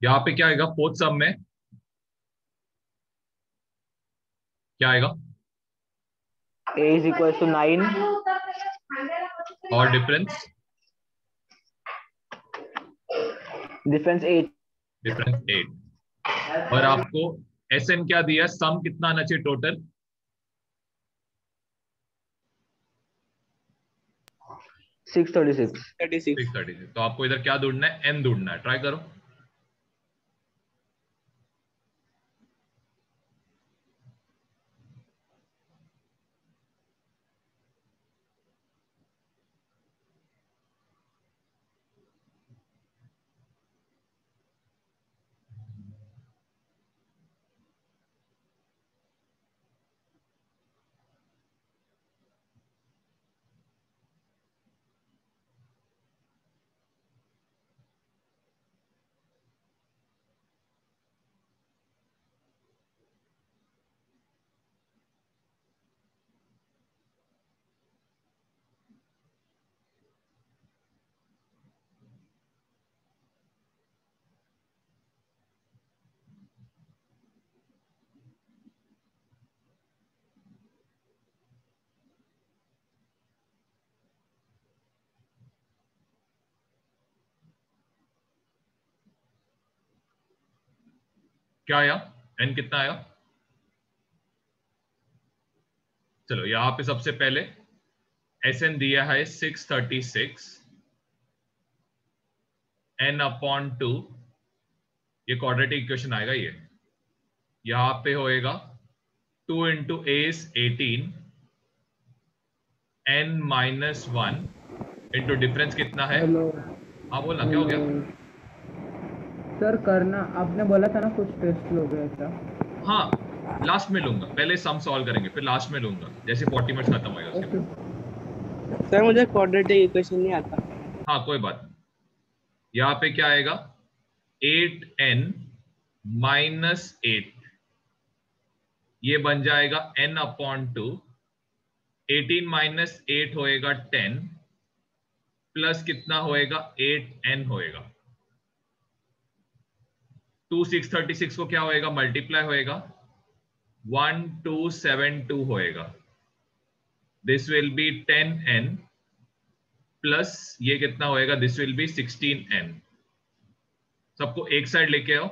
यहाँ पे क्या आएगा फोर्थ सम में, क्या आएगा? A is equals to 9, और डिफरेंस? डिफरेंस 8। डिफरेंस 8। और आपको एस एन क्या दिया, सम कितना आना चाहिए टोटल? 636। 36। 636। तो आपको इधर क्या ढूंढना है, एन ढूंढना है, ट्राई करो। क्या आया, एन कितना आया? चलो यहां पे सबसे पहले एस एन दिया है 636, एन अपॉन 2, ये क्वाड्रेटिक इक्वेशन आएगा ये। यहां पे होएगा 2 into a is 18, n minus 1 into difference कितना है? हेलो। हाँ बोलना, क्या हो हेलो गया? सर, करना आपने बोला था ना कुछ टेस्ट लोगे ऐसा। हाँ लास्ट में लूंगा, पहले सम सॉल्व करेंगे फिर लास्ट में लूंगा, जैसे 40 मिनट्स खत्म होएगा उसके ओके। बाद। सर मुझे क्वाड्रेटिक इक्वेशन नहीं आता। हाँ कोई बात नहीं। यहाँ पे क्या आएगा, 8n माइनस 8, ये बन जाएगा n अपॉन 2, 18 माइनस 8 होएगा 10, प्लस कितना होएगा 8n होएगा। 2 636 को क्या होएगा, मल्टीप्लाई होएगा, 1272 होएगा। This will be 10n plus ये कितना होएगा, दिस विल बी 16n। सबको एक साइड लेके आओ,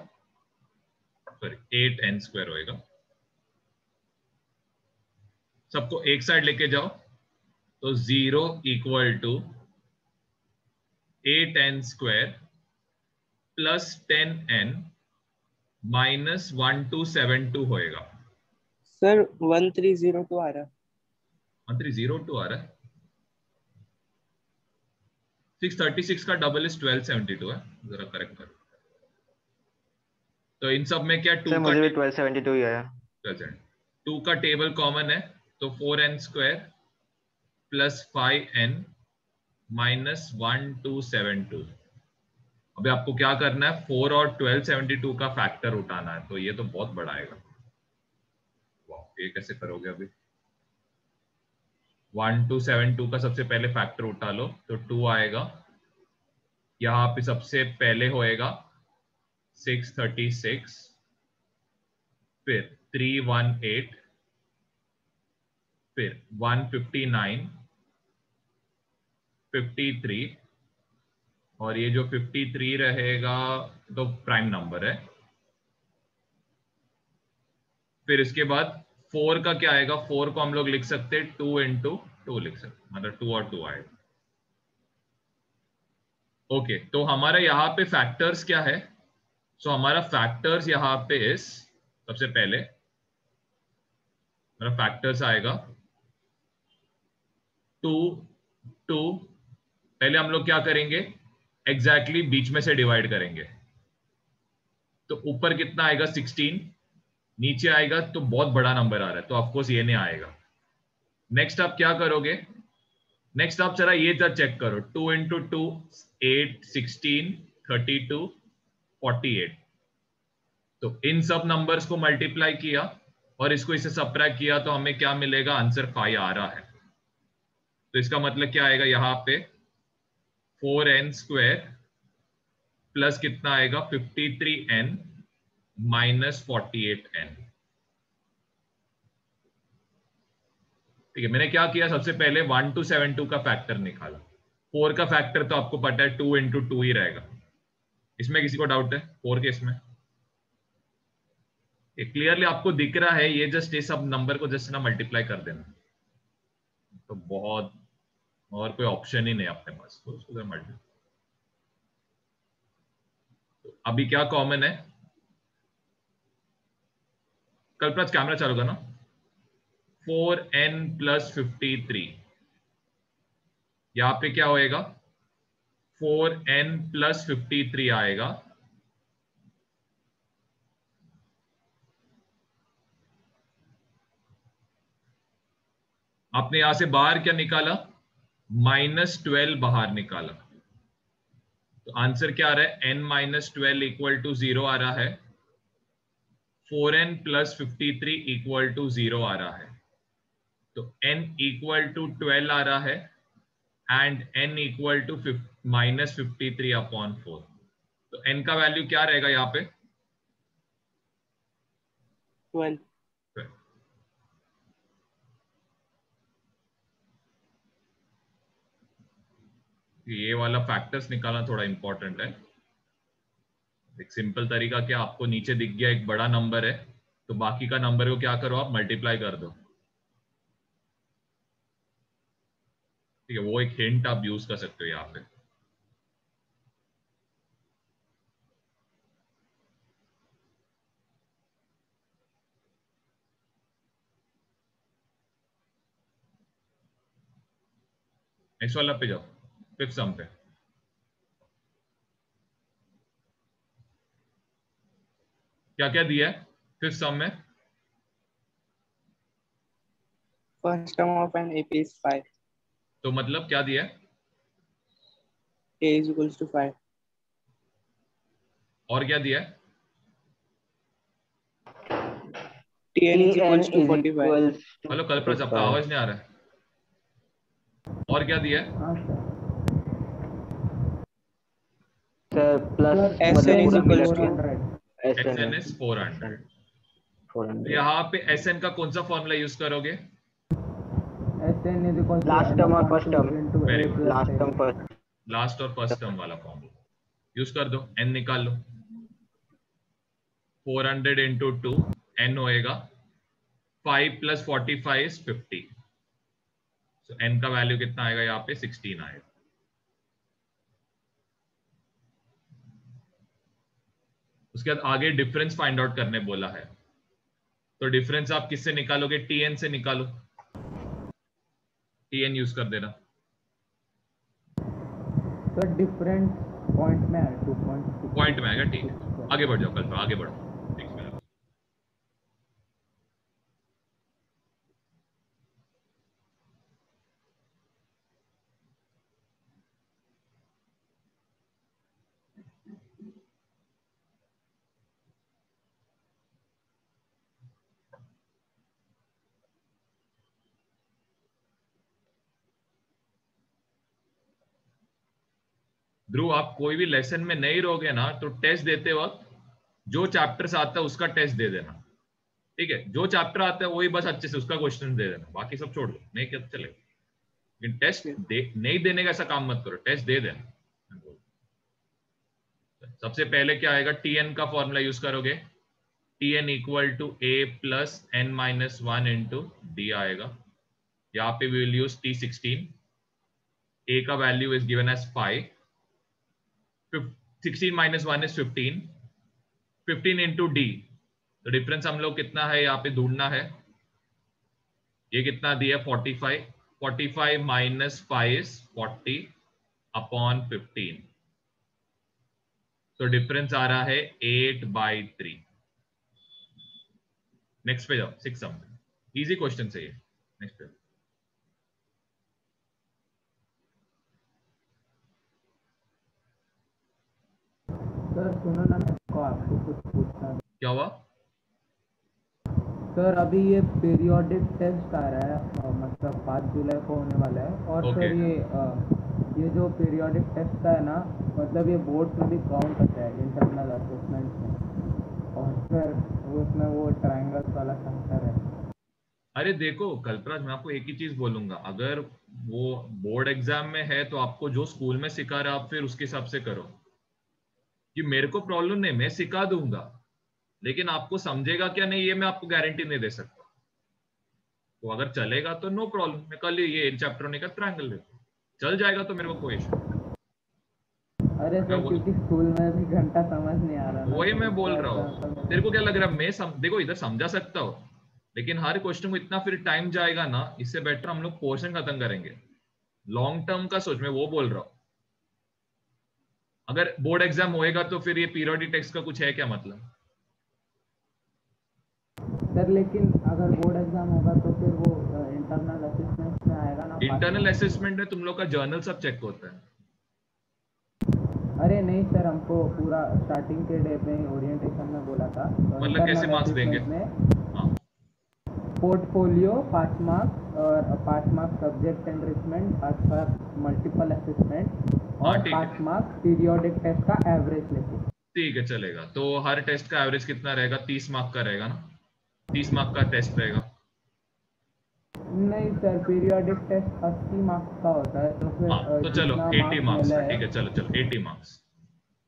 सॉरी 8n स्क्वायर होएगा। सबको एक साइड लेके जाओ, तो 0 equal to 8n square plus 10n minus 1272 होएगा। सर 1302 आ रहा है। 1302 आ रहा है। 636 का डबल इज 1272 है, जरा करेक्ट करो। तो इन सब में क्या 2 सर का मुझे भी 1272 ही आया। प्रेजेंट, 2 का टेबल कॉमन है, तो 4n square plus 5n minus 1272। अभी आपको क्या करना है, 4 और 1272 का फैक्टर उठाना है, तो ये तो बहुत बड़ा आएगा। वाह, ये कैसे करोगे अभी? 1272 का सबसे पहले फैक्टर उठा लो, तो 2 आएगा। यहाँ पे सबसे पहले होएगा 636, फिर 318, फिर 159, 53, और ये जो 53 रहेगा तो प्राइम नंबर है। फिर इसके बाद 4 का क्या आएगा, 4 को हम लोग लिख सकते हैं 2 इंटू 2 लिख सकते, मतलब 2 और 2 आएगा। ओके, तो हमारा यहाँ पे फैक्टर्स क्या है? सो हमारा फैक्टर्स यहाँ पे इस, सबसे पहले मेरा फैक्टर्स आएगा 2 2, पहले हम लोग क्या करेंगे, एग्जैक्टली बीच में से डिवाइड करेंगे। तो ऊपर कितना आएगा 16, नीचे आएगा तो बहुत बड़ा नंबर आ रहा है, तो ऑफकोर्स ये नहीं आएगा। नेक्स्ट आप क्या करोगे, नेक्स्ट आप जरा ये तक चेक करो, 2 इंटू 2 8, 16, 32, 48। तो इन सब नंबर्स को मल्टीप्लाई किया और इसको इसे सबट्रैक्ट किया, तो हमें क्या मिलेगा, आंसर 5 आ रहा है। तो इसका मतलब क्या आएगा, यहाँ पे 4n स्क्वायर प्लस कितना आएगा 53n माइनस 48n। ठीक है, मैंने क्या किया, सबसे पहले 1272 का फैक्टर निकाला। 4 का फैक्टर तो आपको पता है 2 इंटू 2 ही रहेगा। इसमें किसी को डाउट है 4 के इसमें? ये क्लियरली आपको दिख रहा है, ये जस्ट ये सब नंबर को जस्ट ना मल्टीप्लाई कर देना, तो बहुत, और कोई ऑप्शन ही नहीं अपने पास, तो उसको मल्टीप्लाई। तो अभी क्या कॉमन है, कल्पना कैमरा चालू करना। 4n प्लस 53, यहां पे क्या होएगा 4n प्लस 53 आएगा। आपने यहां से बाहर क्या निकाला, -12 बाहर निकाला, तो आंसर क्या आ रहा है, n माइनस 12 इक्वल टू 0 आ रहा है, 4n प्लस 53 इक्वल टू 0 आ रहा है, तो n इक्वल टू 12 आ रहा है and n equal to -53 upon 4। तो n का वैल्यू क्या रहेगा यहाँ पे, 12। ये वाला फैक्टर्स निकालना थोड़ा इंपॉर्टेंट है। एक सिंपल तरीका क्या, आपको नीचे दिख गया एक बड़ा नंबर है, तो बाकी का नंबर को क्या करो आप मल्टीप्लाई कर दो। ठीक है, वो एक हिंट आप यूज कर सकते हो यहाँ पे। नेक्स्ट वाला पे जाओ, फिफ्थ सम पे। क्या क्या दिया है फिफ्थ सम में, First term of an AP is 5. तो मतलब क्या दिया है, A is equals to 5. और क्या दिया है, Tn is Tn equals to is 45. equals to hello कल्पना, आपका आवाज नहीं आ रहा है, और क्या दिया है, हाँ सर प्लस SN मतलब is पूरा equals मिला to के SN is 400। 400। यहाँ पे SN का कौन सा फॉर्मूला यूज करोगे, SN is equals to Last n term और upon first 2 term। into Very a good। plus last a। Term first. Last और फर्स्ट टर्म वाला फॉर्मूला यूज कर दो, n निकाल लो, 400 इंटू 2, n होएगा 5 प्लस 45 इज 50, so n का value कितना आएगा यहाँ पे 16 आएगा। उसके बाद आगे डिफरेंस फाइंड आउट करने बोला है, तो डिफरेंस आप किससे निकालोगे, tn से निकालो, tn यूज कर देना। सर डिफरेंट पॉइंट में है 2 पॉइंट में आएगा, ठीक है, आगे बढ़ जाओ कल्पना, आगे बढ़ो। ध्रुव, आप कोई भी लेसन में नहीं रहोगे ना, तो टेस्ट देते वक्त जो चैप्टर आता है उसका टेस्ट दे देना, ठीक है, जो चैप्टर आता है वही बस अच्छे से उसका क्वेश्चन दे देना, बाकी सब छोड़ दो, नहीं क्या चलेगा, लेकिन टेस्ट नहीं देने का ऐसा काम मत करो, टेस्ट दे देना। सबसे पहले क्या आएगा, tn का फॉर्मूला यूज करोगे, tn equal to a plus n minus 1 into d आएगा, यहाँ पे we will use t16, a का value is given as 5, 16 minus 1 is 15, 15 into d, तो डिफरेंस हम लोग कितना है यहाँ पे ढूंढना है, ये कितना दिया 45, 45 माइनस 5 इज 40 अपॉन 15, तो डिफरेंस आ रहा है 8/3। नेक्स्ट पे जाओ, 6 सम, इजी क्वेश्चन से ये, नेक्स्ट पे। सर सुनो ना, मेरे को आपसे कुछ पूछना है। क्या हुआ, सर अभी ये पीरियोडिक टेस्ट आ रहा है, मतलब 5 जुलाई को होने वाला है, और Okay. सर ये जो पीरियोडिक टेस्ट का है ना, मतलब ये बोर्ड्स में भी काउंट होता है इंटरनल असेसमेंट में, और फिर उसमें वो ट्रायंगल्स वाला सेंटर है। अरे देखो कल्पराज, मैं आपको एक ही चीज बोलूंगा, अगर वो बोर्ड एग्जाम में है तो आपको जो स्कूल में सिखा रहा है आप फिर उसके हिसाब से करो। कि मेरे को प्रॉब्लम नहीं, मैं सिखा दूंगा, लेकिन आपको समझेगा क्या नहीं ये मैं आपको गारंटी नहीं दे सकता। तो अगर चलेगा तो नो प्रॉब्लम, मैं कल ये चैप्टर होने का ट्रायंगल लेता हूँ, चल जाएगा तो मेरे को कोई इशू। अरे सर क्योंकि स्कूल में भी घंटा समझ नहीं आ रहा ना, वही तो मैं बोल इसका रहा ऐसा हूँ, ऐसा तेरे को क्या लग रहा है देखो इधर समझा सकता हो, लेकिन हर क्वेश्चन को इतना फिर टाइम जाएगा ना, इससे बेटर हम लोग पोर्शन खत्म करेंगे। लॉन्ग टर्म का सोच, मैं वो बोल रहा हूँ। अगर बोर्ड एग्जाम होएगा तो फिर ये पीरियोडिक टेक्स्ट का कुछ है क्या मतलब? सर, लेकिन अगर बोर्ड एग्जाम होगा तो फिर वो इंटरनल असेसमेंट में आएगा ना। इंटरनल असेसमेंट में तुम लोग का जर्नल सब चेक होता है। अरे नहीं सर, हमको पूरा स्टार्टिंग के डे पे ओरिएंटेशन में बोला था। मतलब कैसे मार्क्स देंगे? हाँ पोर्टफोलियो 5 मार्क्स, और 5 marks subject enrichment, 5 marks multiple assessment, हाँ और ठीक है 5 मार्क्स पीरियोडिक टेस्ट का एवरेज लेके। ठीक है चलेगा। तो हर टेस्ट का एवरेज कितना रहेगा? 30 मार्क का रहेगा ना? 30 मार्क का टेस्ट रहेगा। नहीं सर, पीरियोडिक टेस्ट 80 मार्क्स का होता है, तो फिर हाँ तो चलो जितना 80 मार्क्स मार्क्स मिला का, है। ठीक है चलो चलो 80 मार्क्स।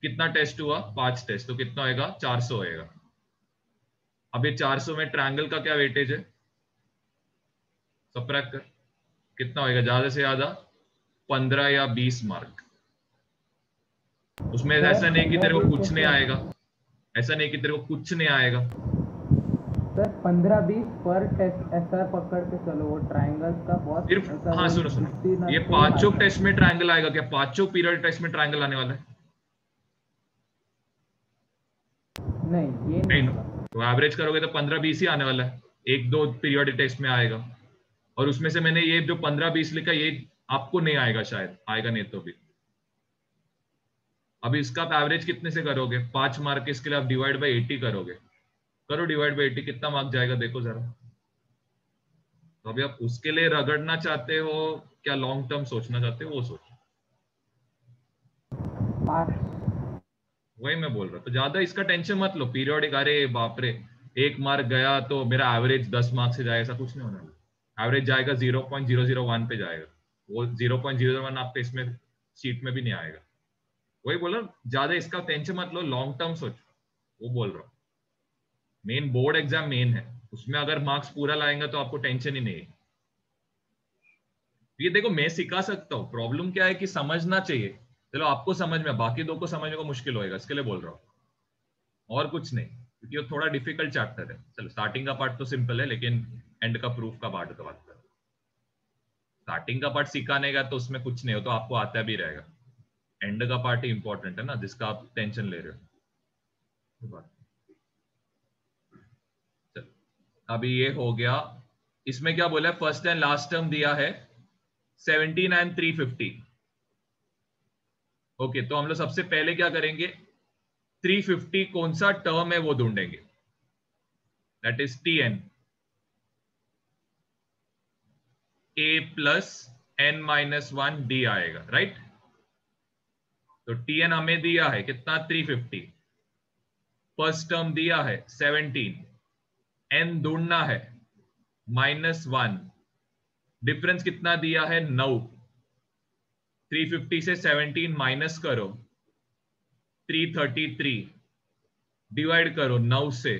कितना टेस्ट हुआ? 5 टेस्ट, तो कितना होएगा? 400 होएगा। अब ये 400 में ट्रायंगल का क्या वेटेज है? सबट्रैक्ट कर, कितना होएगा ज्यादा से ज्यादा? 15 या 20 मार्क। उसमें सर ऐसा नहीं कि तेरे को 15-20 कुछ नहीं आएगा, ऐसा नहीं कि तेरे को कुछ नहीं आएगा। सर 15-20 पर टेस्ट ऐसा पकड़ के चलो, वो ट्रायंगल्स का बहुत सिर्फ ऐसा हाँ वो सुनो सुनो, 60 ना ये कोई पांचों आता टेस्ट है। में ट्रायंगल आएगा क्या? पांचों पीरियड टेस्ट में ट्रायंगल आने वाला है? नहीं, ये नहीं नहीं ना। होगा। तो एवरेज करोगे तो 15-20 ही आने वाला है, एक दो पीरियोडिक टेस्ट में आएगा। और उसमें से मैंने ये जो 15-20 लिखा ये आपको नहीं आएगा, शायद आएगा नहीं तो भी। अभी इसका आप एवरेज कितने से करोगे? 5 मार्क इसके लिए आप डिवाइड बाई 80 करोगे। करो डिवाइड बाई 80, कितना मार्क जाएगा देखो जरा। तो अभी आप उसके लिए रगड़ना चाहते हो क्या लॉन्ग टर्म सोचना चाहते हो, वो सोचो। पास। वही मैं बोल रहा हूँ, तो ज्यादा इसका टेंशन मत लो। पीरियोडिक अरे बाप रे, 1 मार्क गया तो मेरा एवरेज 10 मार्क से जाएगा, ऐसा कुछ नहीं होने वाला। एवरेज जाएगा 0.001 पे जाएगा। वो 0.001 आपके इसमें सीट में भी नहीं आएगा। वही बोला, ज्यादा इसका टेंशन मत लो, लॉन्ग टर्म सोचो, वो बोल रहा हूँ। मेन बोर्ड एग्जाम मेन है, उसमें अगर मार्क्स पूरा लाएंगे तो आपको टेंशन ही नहीं है। ये देखो मैं सिखा सकता हूँ, प्रॉब्लम क्या है कि समझना चाहिए। चलो आपको समझ में, बाकी दो को समझने को मुश्किल होएगा, इसके लिए बोल रहा हूँ, और कुछ नहीं। क्योंकि वो थोड़ा डिफिकल्ट चैप्टर है। चलो स्टार्टिंग का पार्ट तो सिंपल है, लेकिन एंड का प्रूफ का पार्ट का बात करो। स्टार्टिंग का पार्ट सिखाने का तो उसमें कुछ नहीं हो, तो आपको आता भी रहेगा। एंड का पार्ट ही इंपॉर्टेंट है ना, जिसका आप टेंशन ले रहे हो। चलो अभी ये हो गया। इसमें क्या बोला है? फर्स्ट एंड लास्ट टर्म दिया है 17 एंड 350। ओके, तो हम लोग सबसे पहले क्या करेंगे? 350 कौन सा टर्म है वो ढूंढेंगे, that is Tn, a plus n-1 d आएगा, राइट? तो Tn हमें दिया है कितना? 350। फर्स्ट टर्म दिया है 17, n ढूंढना है -1, डिफरेंस कितना दिया है? 9। 350 से 17 माइनस करो, 333, डिवाइड करो 9 से,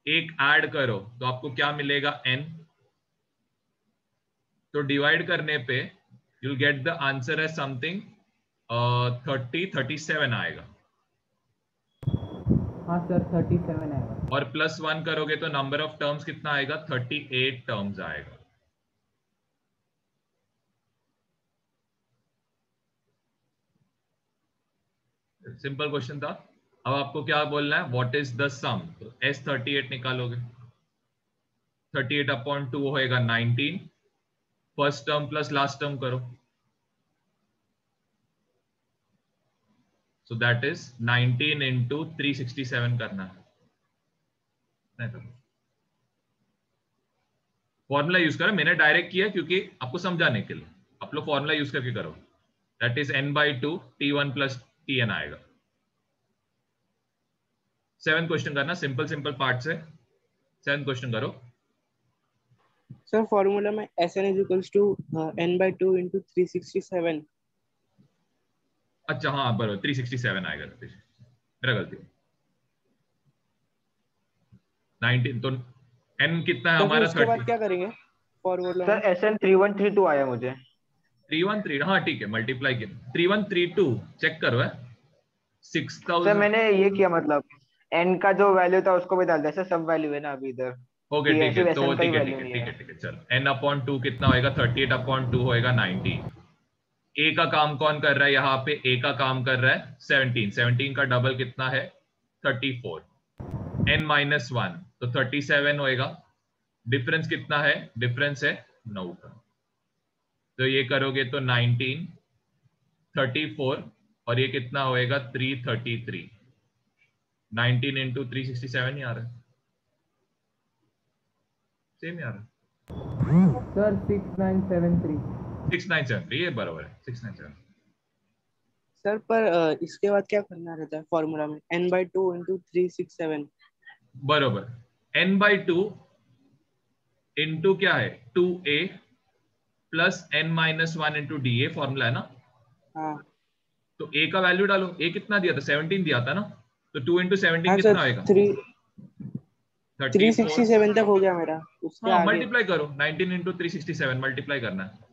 एक ऐड करो तो आपको क्या मिलेगा? n। तो डिवाइड करने पे you'll गेट द आंसर है समथिंग 37 आएगा। हाँ सर, 37 आएगा। और +1 करोगे तो नंबर ऑफ टर्म्स कितना आएगा? 38 टर्म्स आएगा। सिंपल क्वेश्चन था। अब आपको क्या बोलना है? व्हाट इज द सम? तो S38 निकालोगे, 38/2 होएगा 19। First term plus last term करो, सो दैट इज 19 इंटू 367 करना है। फॉर्मूला यूज करो, मैंने डायरेक्ट किया क्योंकि आपको समझाने के लिए। आप लोग फॉर्मूला यूज करके करो, that is n/2 t1 plus tn आएगा। 7th क्वेश्चन करना, सिंपल सिंपल पार्ट से 7th क्वेश्चन करो। सर फॉर्मूला में Sn is equals to n/2 into 367। अच्छा हाँ बराबर 367 आएगा, मेरा गलती। 19 तो n कितना है तो फिर हमारा उसके बाद 30। क्या करेंगे फॉर्मूला में? सर SN 3132 आया मुझे। 3132 हाँ ठीक है, मल्टीप्लाई किया 3132 चेक करो है सर 6000। मैंने ये किया, मतलब n का जो वैल्यू था उसको भी डाल दिया। सर सब वैल्यू है ना अभी इधर, ओके ठीक है, सिर्फ तो SN का ही ठीक है वैल्यू ठीक है नहीं ठीक है। है ठीक है चलो n/2 कितना होएगा 38/2 होएगा 90। a का काम कौन कर रहा है यहाँ पे? a का काम कर रहा है 17 का डबल कितना है 34। n-1 तो 37 होएगा। डिफरेंस कितना है? डिफरेंस है 9 का। तो ये करोगे तो 19 34 और ये कितना होएगा 333। 19 इंटू 367 ही आ रहा है, सेम ही आ रहा है। सर 6973। 6973 ये बराबर है 697। सर पर इसके बाद क्या करना रहता है फॉर्मूला में? n/2 into 367। बराबर n/2 इंटू क्या है 2a plus n-1 into D, ये फॉर्मूला है ना। हाँ तो a का वैल्यू डालो, a कितना दिया था 17 दिया था ना, तो 2 इंटू 17 हाँ सर, कितना आएगा 34। 367 तक हो गया मेरा, उसके हाँ आगे। मल्टीप्लाई करो 19 इंटू 367 मल्टीप्लाई करना है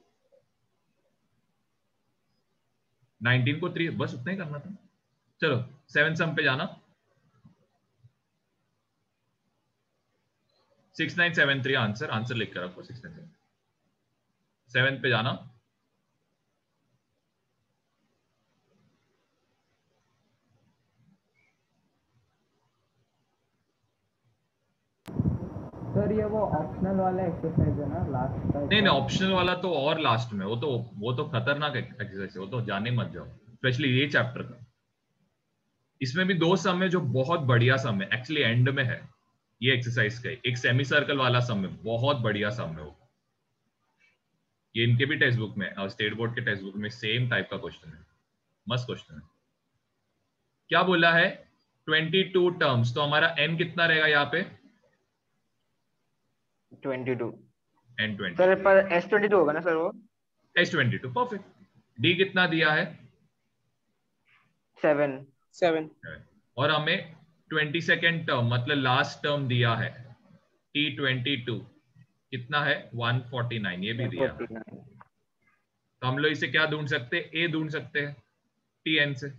19 को 3 बस उतना ही करना था। चलो 7 सम पे जाना 6973 आंसर, आंसर लिख कर रखो 6973। 7 पे जाना सर ये वो ऑप्शनल वाला एक्सरसाइज है ना लास्ट का? नहीं नहीं ऑप्शनल वाला तो और लास्ट में, वो तो खतरनाक एक्सरसाइज है, वो तो जाने मत जाओ, स्पेशली ये चैप्टर का। इसमें भी 2 सम है जो बहुत बढ़िया सम है, एक्चुअली एंड में है ये एक्सरसाइज का। एक सेमी सर्कल वाला सम है, बहुत बढ़िया सम है वो। ये इनके भी टेक्स्ट बुक में और स्टेट बोर्ड के टेक्स्ट बुक में सेम टाइप का क्वेश्चन है, मस्त क्वेश्चन है। क्या बोला है 22 टर्म्स, तो हमारा n कितना रहेगा यहाँ पे 22। n22 सर पर S22 होगा ना सर वो? S22 perfect. d कितना दिया है 7। 7। और हमें 22nd टर्म मतलब लास्ट टर्म दिया है t22 कितना है 149, ये भी दिया है। 149। तो हम लोग इसे क्या ढूंढ सकते हैं? a ढूंढ सकते हैं tn से।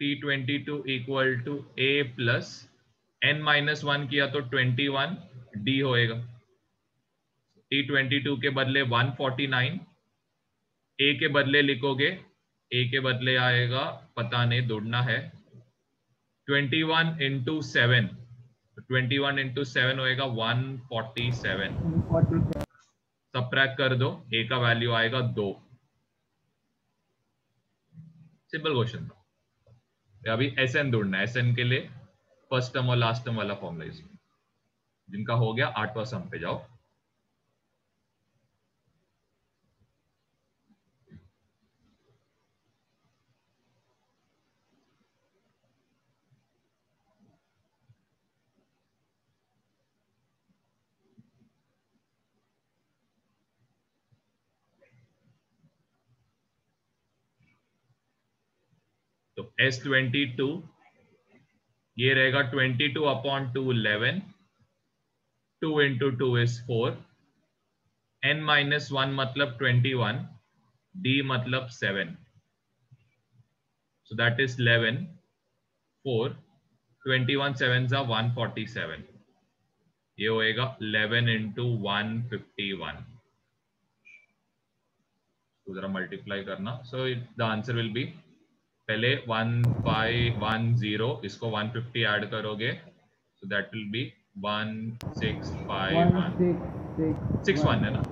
t22 equal to a plus n-1 किया तो 21 d होएगा। t22 के बदले 149, a के बदले लिखोगे, a के बदले आएगा पता नहीं, ढूंढना है 21 इंटू 7, 21 इंटू 7 होएगा 147। 47। सबट्रैक्ट कर दो, a का वैल्यू आएगा 2। सिंपल क्वेश्चन था। अभी SN ढूंढना है, SN के लिए फर्स्ट टर्म और लास्ट टर्म वाला फॉर्मूला इसमें। जिनका हो गया 8वां सम पे जाओ। तो S22 ये रहेगा 22/2 11, 2 इंटू 2 इज 4, n-1 मतलब 21, d मतलब 7, so that is 11, 4, 21 7 जा 147, ये होएगा 11 इंटू 151। तो जरा मल्टीप्लाई करना, so the answer will be, पहले 1510 इसको 150 ऐड करोगे, सो दैट विल बी 1651 61 है ना।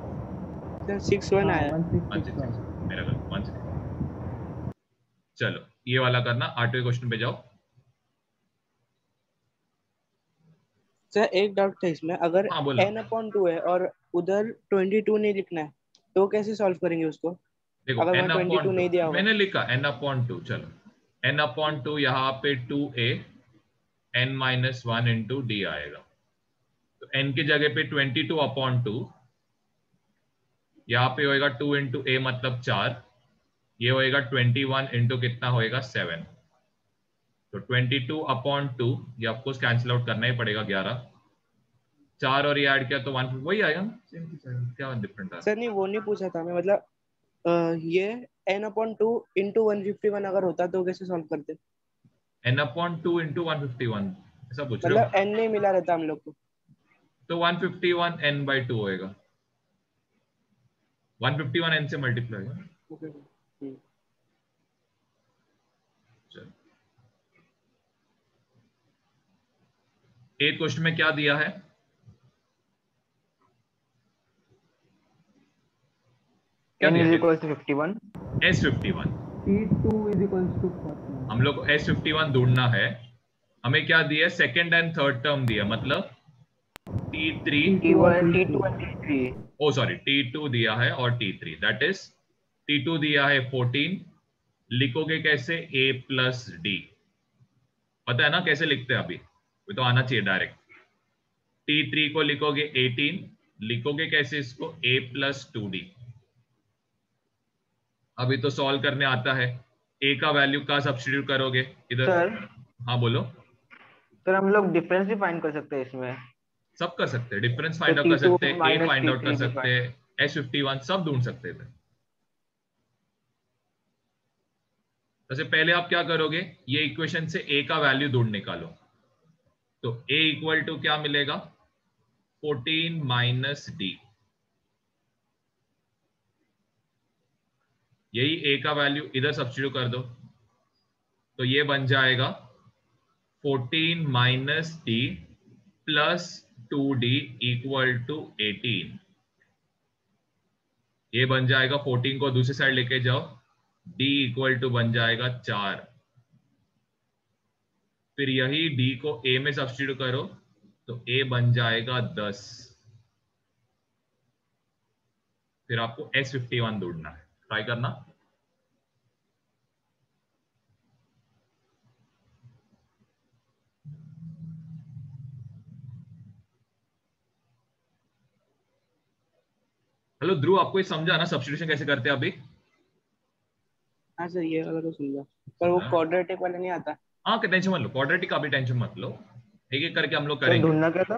सर 61 आया। 1661। मेरा गलत 16। चलो ये वाला करना, 8वें क्वेश्चन पे जाओ। सर एक डाउट था इसमें, अगर हाँ बोला। n/2 है और उधर 22 नहीं लिखना है तो कैसे सॉल्व करेंगे उसको देखो अगर n 122 अपॉन नहीं दिया होगा? मैंने लिखा n अपॉन 2, चलो n अपॉन 2 यहाँ पे 2a n minus 1 into d आएगा। तो n की जगह पे 22 अपॉन 2, यहाँ पे होएगा 2 इंटू ए मतलब 4, ये होएगा 21 इंटू कितना होएगा 7। तो 22 अपॉन 2 ये ऑफकोर्स कैंसिल आउट करना ही पड़ेगा, 11 4 और ये ऐड किया तो 1 वही आएगा ना, सेम टू सेम, क्या डिफरेंट है? सर नहीं, वो नहीं पूछा था मैं, मतलब ये n/2 इंटू 151 अगर होता तो कैसे सॉल्व करते? n अपॉन 2 इंटू 151 ऐसा पूछ रहे मतलब हो? n नहीं मिला रहता हम लोग को। तो 151 n बाई 2 होएगा, 151 n से मल्टीप्लाई होगा। हम्म। चलो 8 क्वेश्चन में क्या दिया है? क्या n दिया is है? equals to 51, S51, T2 is equals to 40. हम लोग को S51 ढूंढना है। हमें क्या दिया? सेकंड एंड थर्ड टर्म दिया, मतलब T3, T1, T2 and T3. O sorry T2 दिया है और T3, दैट इज T2 दिया है 14, लिखोगे कैसे? A प्लस डी, पता है ना कैसे लिखते हैं? अभी वो तो आना चाहिए डायरेक्ट। T3 को लिखोगे 18, लिखोगे कैसे इसको? A plus 2D। अभी तो सॉल्व करने आता है। A का वैल्यू का सब्स्टिट्यूट करोगे इधर? सर हाँ बोलो। सर हम लोग डिफरेंस भी फाइंड कर सकते हैं इसमें। सब कर सकते हैं, डिफरेंस तो फाइंड आउट कर T2 सकते हैं, ए माइनस फाइंड आउट कर T3 भी सकते हैं, S51 सब ढूंढ सकते हैं। सबसे पहले आप क्या करोगे? ये इक्वेशन से ए का वैल्यू ढूंढ निकालो। तो ए इक्वल टू क्या मिलेगा? 14 माइनस डी, यही ए का वैल्यू इधर सब्स्टिट्यूट कर दो, तो ये बन जाएगा 14 minus d plus 2d equal to 18। ये बन जाएगा, 14 को दूसरी साइड लेके जाओ, d इक्वल टू बन जाएगा 4। फिर यही d को a में सब्स्टिट्यूट करो तो a बन जाएगा 10। फिर आपको S51 ढूंढना है, ट्राई करना। हेलो ध्रुव, आपको ये समझा ना सब्स्टिट्यूशन कैसे करते हैं अभी? हाँ सर, ये वाला तो समझा, पर वो हाँ क्वाड्रेटिक वाला नहीं आता। हाँ, टेंशन मत लो, क्वाड्रेटिक का भी टेंशन मत लो, एक एक करके हम लोग सर करेंगे। ढूंढना क्या था?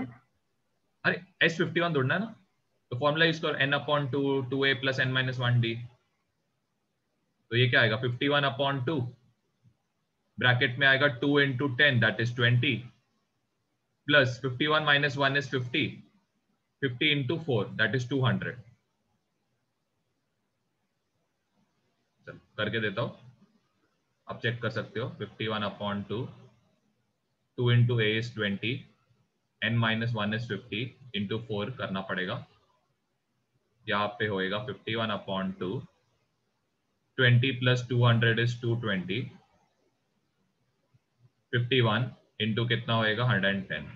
अरे S51 ढूंढना है ना, तो फॉर्मूला यूज करो n upon 2 2a plus n minus 1d। तो ये क्या आएगा? 51 अपॉन 2, ब्रैकेट में आएगा 2 into 10 that is 20, plus 51 minus 1 is 50, 50 into 4 that is 200। चलो करके देता हूँ, आप चेक कर सकते हो। 51 upon 2, 2 into a is 20, n minus 1 is 50 into 4 करना पड़ेगा। यहाँ पे होएगा 51 अपॉन 2, 20 प्लस 200 इज 220, 51 इंटू कितना होएगा? 110।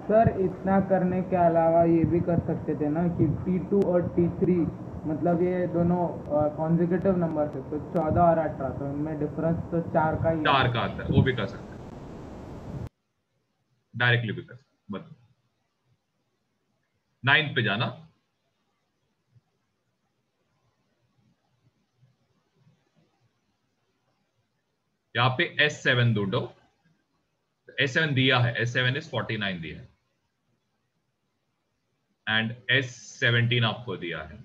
सर इतना करने के अलावा ये भी कर सकते थे ना कि T2 और T3 मतलब ये दोनों कॉन्जिक्यूटिव नंबर थे, तो 14 और 18, तो इनमें डिफरेंस तो 4 का ही 4 का आता है, वो भी कर सकते हैं, डायरेक्टली भी कर सकते हैं। बताओ 9th पे जाना। यहाँ पे S7 ढूंढो, S7 दिया है, S7 इज 49 दिया है, एंड S17 आपको दिया है।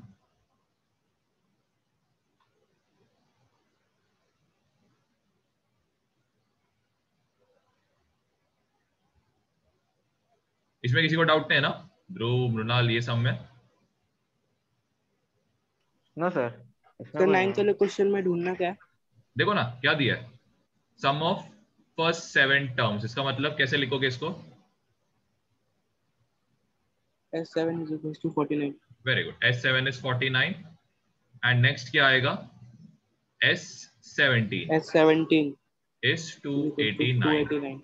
इसमें किसी को डाउट नहीं है ना? ध्रुव, मृणाल, ये सब में? नो सर, इसमें सर कोई 9th नहीं। वाले क्वेश्चन में ढूंढना क्या है? देखो ना क्या दिया है, सम ऑफ फर्स्ट 7 टर्म्स। इसका मतलब कैसे लिखोगे इसको? S7 is equals to 49। Very good, S7 is 49, and next क्या आएगा, S17 S17 is 289। 289।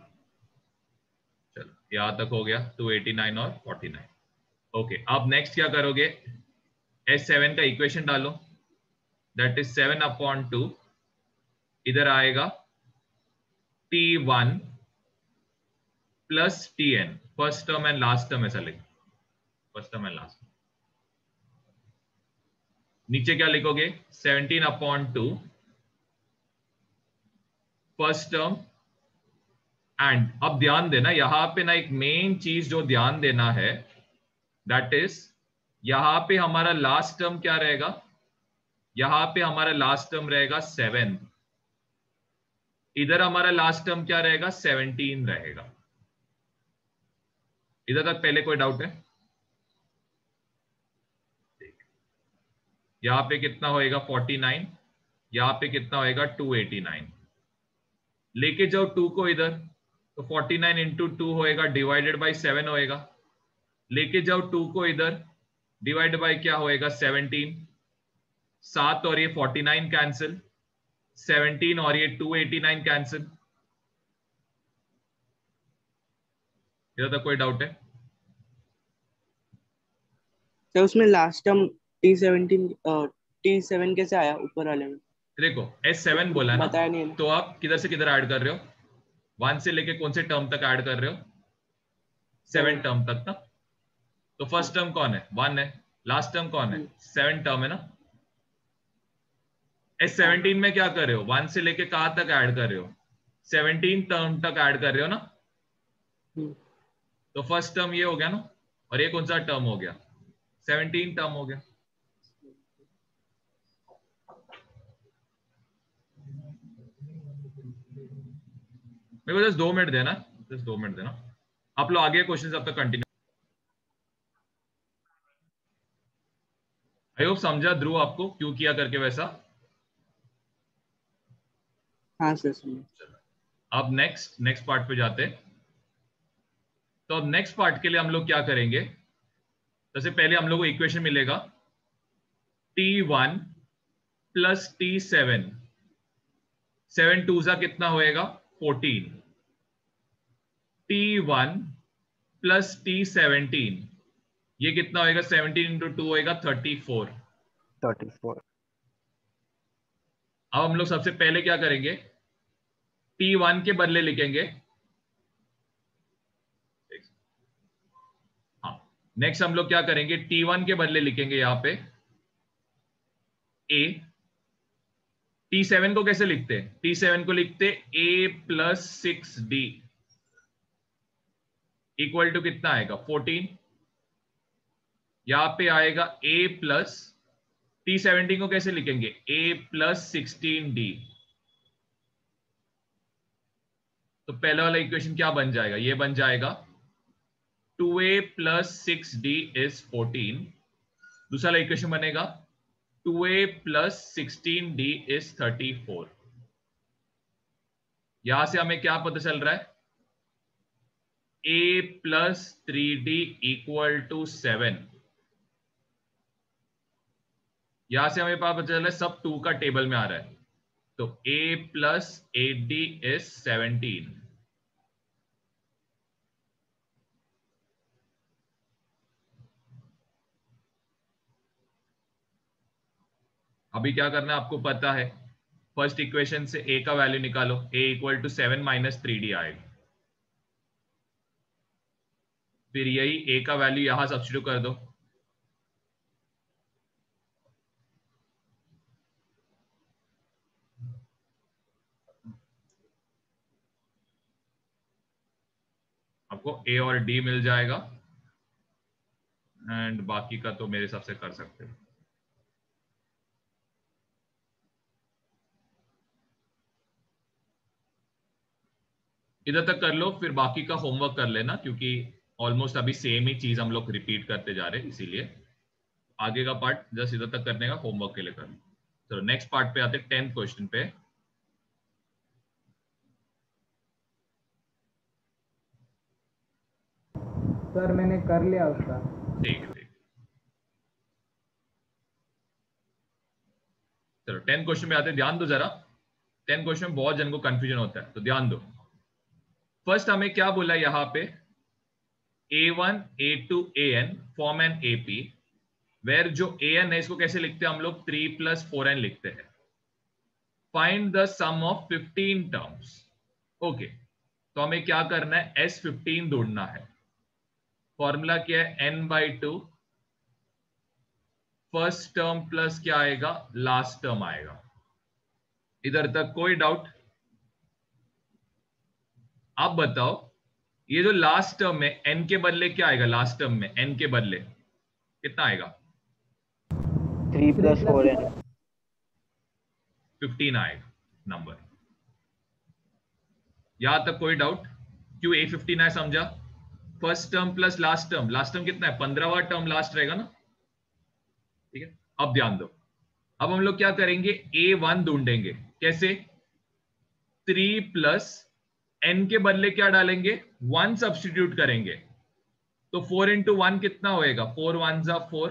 चलो यहां तक हो गया, 289 और 49। ओके, अब नेक्स्ट क्या करोगे, S7 का इक्वेशन डालो, दैट इज 7/2, इधर आएगा T1 plus Tn, first term and last term, ऐसा लिखो, फर्स्ट टर्म एंड लास्ट। नीचे क्या लिखोगे, 17/2 फर्स्ट टर्म एंड, अब ध्यान देना यहां पे ना एक मेन चीज जो ध्यान देना है, दैट इज यहां पे हमारा लास्ट टर्म क्या रहेगा, यहां पे हमारा लास्ट टर्म रहेगा 7, इधर हमारा लास्ट टर्म क्या रहेगा, 17 रहेगा। इधर तक पहले कोई डाउट है? यहां पे कितना होएगा 49, यहां पे कितना होएगा 289, लेके जाओ 2 को इधर, तो 49 इंटू 2 होएगा डिवाइडेड बाई 7 होएगा, लेके जाओ 2 को इधर, डिवाइड बाई क्या होएगा 17, 7 और ये 49 कैंसिल, 17 और ये 289 कैंसिल। इधर तक कोई डाउट है? तो उसमें लास्ट टर्म T7 कैसे आया ऊपर वाले में? देखो S7 बोला ना, बताया नहीं है ना। तो आप किधर से किधर ऐड कर रहे हो, 1 से लेके कौन से टर्म तक ऐड कर रहे हो, 7 टर्म तक ना। तो फर्स्ट टर्म कौन है, 1 है, लास्ट टर्म कौन है, 7 टर्म है ना। S17 में क्या कर रहे हो, 1 से लेके कहां तक ऐड कर रहे हो, 17 टर्म तक ऐड कर रहे हो ना। तो फर्स्ट टर्म ये हो गया ना, और ये कौन सा टर्म हो गया, 17 टर्म हो गया। मेरे को जस्ट 2 मिनट देना, जस्ट 2 मिनट देना, आप लोग आगे क्वेश्चन अब तक कंटिन्यू। आई होप समझा ध्रुव आपको क्यों किया करके वैसा। हाँ सर। अब नेक्स्ट पार्ट पे जाते हैं। तो अब नेक्स्ट पार्ट के लिए हम लोग क्या करेंगे, जैसे पहले हम लोग को इक्वेशन मिलेगा T1 प्लस T7, 7 2 सा कितना होएगा 14, T1 प्लस T17, ये कितना होएगा 17 इंटू 2 होएगा 34। 34। अब हम लोग सबसे पहले क्या करेंगे, T1 के बदले लिखेंगे, हाँ नेक्स्ट हम लोग क्या करेंगे, T1 के बदले लिखेंगे यहां पे A। T7 को कैसे लिखते हैं, T7 को लिखते A plus 6D equal to कितना आएगा 14, यहां पे आएगा A प्लस, T17 को कैसे लिखेंगे A प्लस 16D। तो पहला वाला इक्वेशन क्या बन जाएगा, ये बन जाएगा 2A प्लस 6D इज 14। दूसरा वाला इक्वेशन बनेगा 2A प्लस 16D इज 34। यहां से हमें क्या पता चल रहा है, A plus 3D equal to 7। यहां से हमें पता चल रहा है सब 2 का टेबल में आ रहा है, तो A प्लस 8D इज 17। अभी क्या करना है आपको पता है, फर्स्ट इक्वेशन से A का वैल्यू निकालो, A equal to 7 minus 3D आएगा, फिर यही A का वैल्यू यहां सब्स्टिट्यूट कर दो, आपको A और D मिल जाएगा, एंड बाकी का तो मेरे हिसाब से कर सकते हो। इधर तक कर लो, फिर बाकी का होमवर्क कर लेना, क्योंकि ऑलमोस्ट अभी सेम ही चीज हम लोग रिपीट करते जा रहे हैं, इसीलिए आगे का पार्ट जस्ट इधर तक करने का होमवर्क के लिए कर लो। चलो नेक्स्ट पार्ट पे आते हैं, 10th क्वेश्चन पे। सर मैंने कर लिया उसका। ठीक है, ठीक। चलो 10 क्वेश्चन में आते हैं, ध्यान दो जरा। 10 क्वेश्चन बहुत जन को कंफ्यूजन होता है, तो ध्यान दो। फर्स्ट हमें क्या बोला यहाँ पे, A1 A2 AN form an AP, where जो AN है इसको कैसे लिखते हैं हम लोग, 3 + 4n लिखते हैं। Find the sum of 15 terms. Okay, तो हमें क्या करना है, S15 ढूंढना है। फॉर्मूला क्या है, n/2 फर्स्ट टर्म प्लस क्या आएगा, लास्ट टर्म आएगा। इधर तक कोई डाउट? आप बताओ, ये जो लास्ट टर्म है n के बदले क्या आएगा, लास्ट टर्म में n के बदले कितना आएगा, 3 + 4n 15 आएगा नंबर। यहां तक कोई डाउट? क्यों A15 है, समझा? First term plus last term, last term कितना है, 15वां टर्म लास्ट रहेगा ना, ठीक है। अब ध्यान दो, अब हम लोग क्या करेंगे, A1 ढूंढेंगे। कैसे, 3 + n के बदले क्या डालेंगे, 1 सब्स्टिट्यूट करेंगे। तो 4 × 1 कितना होएगा, 4 × 1 = 4।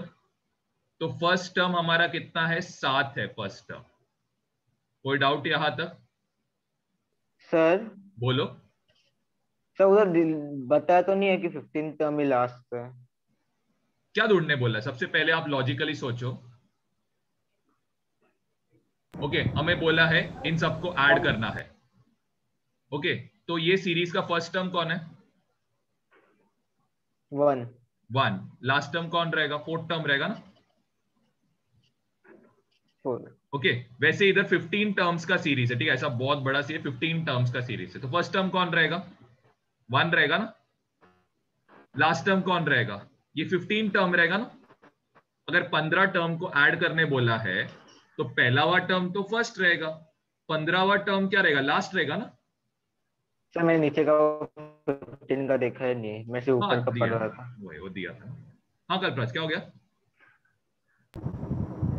तो फर्स्ट टर्म हमारा कितना है, 7 है फर्स्ट टर्म। कोई डाउट यहां तक? सर। बोलो। सर उधर बताया तो नहीं है कि 15 टर्म ही लास्ट है। क्या ढूंढने बोला है, सबसे पहले आप लॉजिकली सोचो। ओके, हमें बोला है इन सबको ऐड करना है। ओके, तो ये सीरीज का फर्स्ट टर्म कौन है, 1 1। लास्ट टर्म कौन रहेगा, फोर्थ टर्म रहेगा ना। 4। ओके, वैसे इधर 15 टर्म्स का सीरीज है, ठीक है, ऐसा बहुत बड़ा सी 15 टर्म्स का सीरीज है। तो फर्स्ट टर्म कौन रहेगा, 1 रहेगा ना। लास्ट टर्म कौन रहेगा, ये 15 टर्म रहेगा ना। अगर 15 टर्म को ऐड करने बोला है तो पहलावा टर्म तो फर्स्ट रहेगा, 15वां टर्म क्या रहेगा, लास्ट रहेगा ना। सर मैंने नीचे का 15 का देखा है नहीं, मैं से हाँ ऊपर का पढ़ दिया, रहा था। वो दिया था। हाँ कल्पराज, क्या हो गया?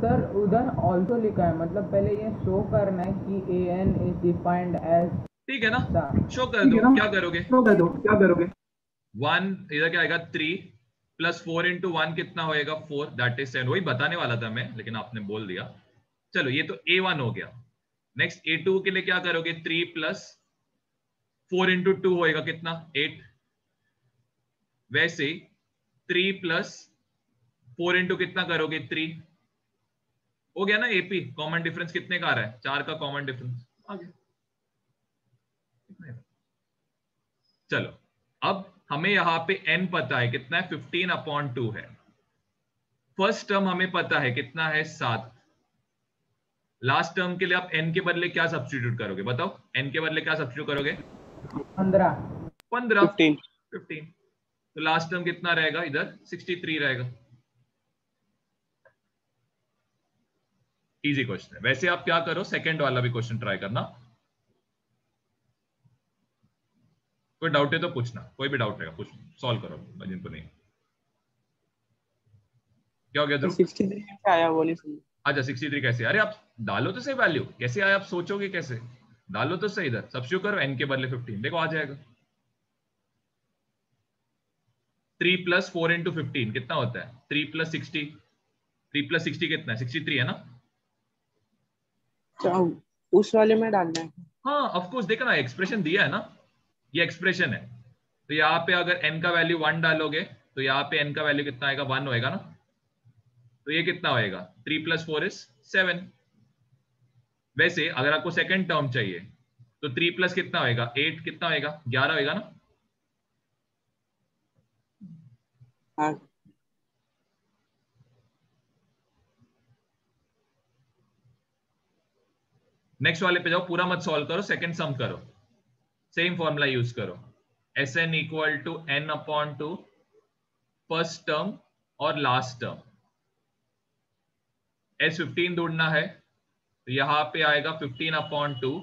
सर उधर ऑल्सो लिखा है, मतलब पहले ये शो करना है कि AN इज डिफाइंड एज, ठीक है ना, शो कर दो, क्या करोगे, शो कर दो, क्या करोगे। 1 इधर क्या आएगा, 3 + 4 × 1 कितना होएगा, 4, दैट इज 7। वही बताने वाला था मैं, लेकिन आपने बोल दिया। चलो ये तो A1 हो गया। नेक्स्ट A2 के लिए क्या करोगे, 3 + 4 × 2 होएगा कितना, 8। वैसे 3 + 4 × कितना करोगे, 3 हो गया ना। AP कॉमन डिफरेंस कितने का आ रहा है, 4 का कॉमन डिफरेंस आ गया। चलो, अब हमें यहां पे n पता है कितना है, 15/2 है। फर्स्ट टर्म हमें पता है कितना है, 7। लास्ट टर्म के लिए आप n के बदले क्या सब्स्टिट्यूट करोगे, बताओ, n के बदले क्या सब्स्टिट्यूट करोगे, 15। 15 15। 15। तो लास्ट टर्म कितना रहेगा, इधर 63 रहेगा। इजी क्वेश्चन है। वैसे आप क्या करो, सेकंड वाला भी क्वेश्चन ट्राई करना। कोई डाउट है तो पूछना, कोई भी डाउट रहेगा पूछ, सॉल्व करो, जिनको नहीं। क्या हो गया ध्रुव? 63 कैसे आया वो नहीं समझ। अच्छा 63 कैसे, अरे आप डालो तो सही वैल्यू, कैसे आया आप सोचोगे कैसे, डालो तो सही, इधर सब्स्टिट्यूट करो, n के बदले 15, देखो आ जाएगा। 3 + 4 × 15 कितना होता है, 3 + 60, 3 + 60 कितना है, 63 है ना। अच्छा, उस वाले में डालना है। हाँ ऑफ कोर्स, देखा ना एक्सप्रेशन दिया है ना, ये एक्सप्रेशन है। तो यहाँ पे अगर n का वैल्यू 1 डालोगे तो यहाँ पे n का वैल्यू कितना आएगा, 1 होएगा ना। तो ये कितना होएगा, 3 + 4 = 7। वैसे अगर आपको सेकंड टर्म चाहिए तो 3 + कितना होएगा, 8, कितना होएगा, 11 होएगा ना। हाँ। नेक्स्ट वाले पे जाओ, पूरा मत सॉल्व करो, सेकंड सम करो, सेम फॉर्मूला यूज करो। Sn = n/2 फर्स्ट टर्म और लास्ट टर्म। S15 ढूंढना है, तो यहां पे आएगा 15/2।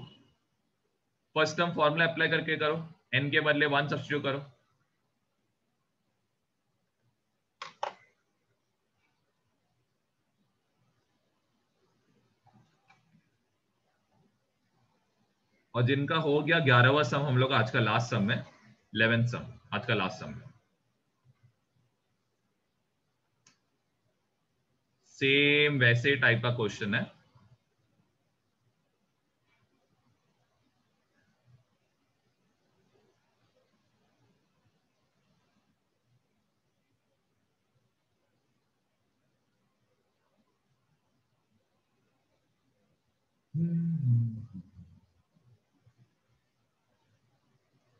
फर्स्ट टर्म फॉर्मूला अप्लाई करके करो, n के बदले 1 सब्स्टिट्यूट करो। और जिनका हो गया 11वां सम, हम लोग आज का लास्ट सम है, 11th सम आज का लास्ट सम है। सेम वैसे टाइप का क्वेश्चन है,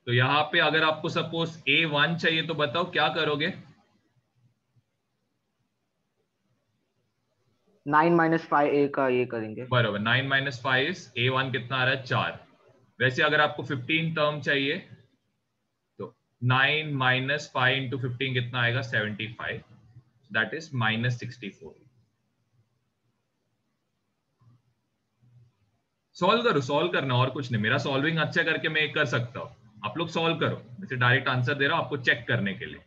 तो यहाँ पे अगर आपको सपोज A1 चाहिए तो बताओ क्या करोगे? 9 माइनस 5A का ये करेंगे। बराबर, 9 माइनस 5 इज A1 कितना आ रहा है 4। वैसे अगर आपको 15 टर्म चाहिए तो 9 माइनस 5 इंटू 15 कितना आएगा 75, दैट इज माइनस 64। सॉल्व करो, सॉल्व करना और कुछ नहीं, मेरा सॉल्विंग अच्छा करके मैं कर सकता हूं, आप लोग सॉल्व करो, वैसे डायरेक्ट आंसर दे रहा हूं आपको चेक करने के लिए।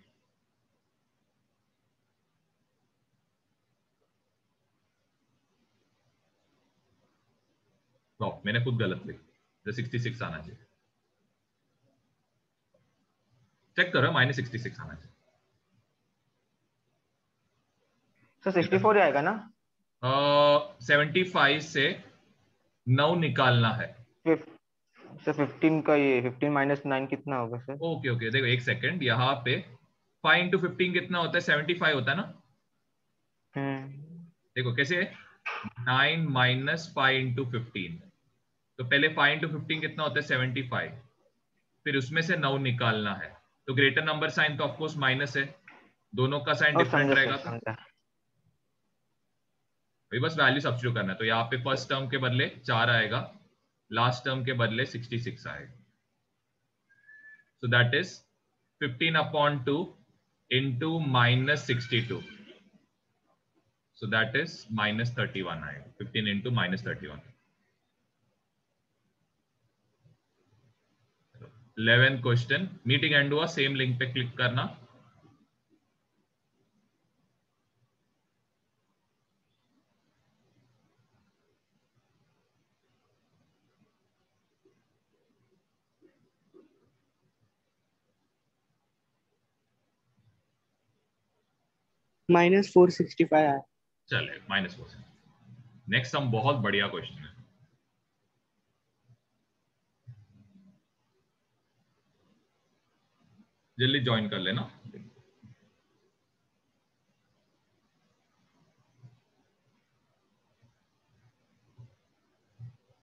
तो मैंने खुद गलत लिखी, तो 66 आना चाहिए, चेक करो, माइनस 66 आना चाहिए। सर 64 ही आएगा ना? 75 से 9 निकालना है। सर 15 का ये 15 माइनस 9 कितना होगा सर? ओके ओके, देखो एक सेकेंड, यहाँ पे 5 इंटू 15 कितना होता है 75 होता है ना। देखो कैसे है, 9 माइनस 5 इंटू 15, तो पहले 5 इंटू 15 कितना होता है 75, फिर उसमें से 9 निकालना है, तो ग्रेटर नंबर साइन तो ऑफकोर्स माइनस है, दोनों का साइन और डिफरेंट समझा सर, रहेगा, तो समझा। भाई बस वैल्यू सब्स्टिट्यूट करना है। तो यहाँ पे फर्स्ट टर्म के बदले 4 आएगा, लास्ट टर्म के बदले 66 आएगा, so that is 15 upon 2 into minus 62, so that is minus 31 आएगा, 15 into minus 31। 11th question, meeting and हुआ, सेम लिंक पे क्लिक करना। -465 आया। चले -4। नेक्स्ट हम बहुत बढ़िया क्वेश्चन है, जल्दी ज्वाइन कर लेना।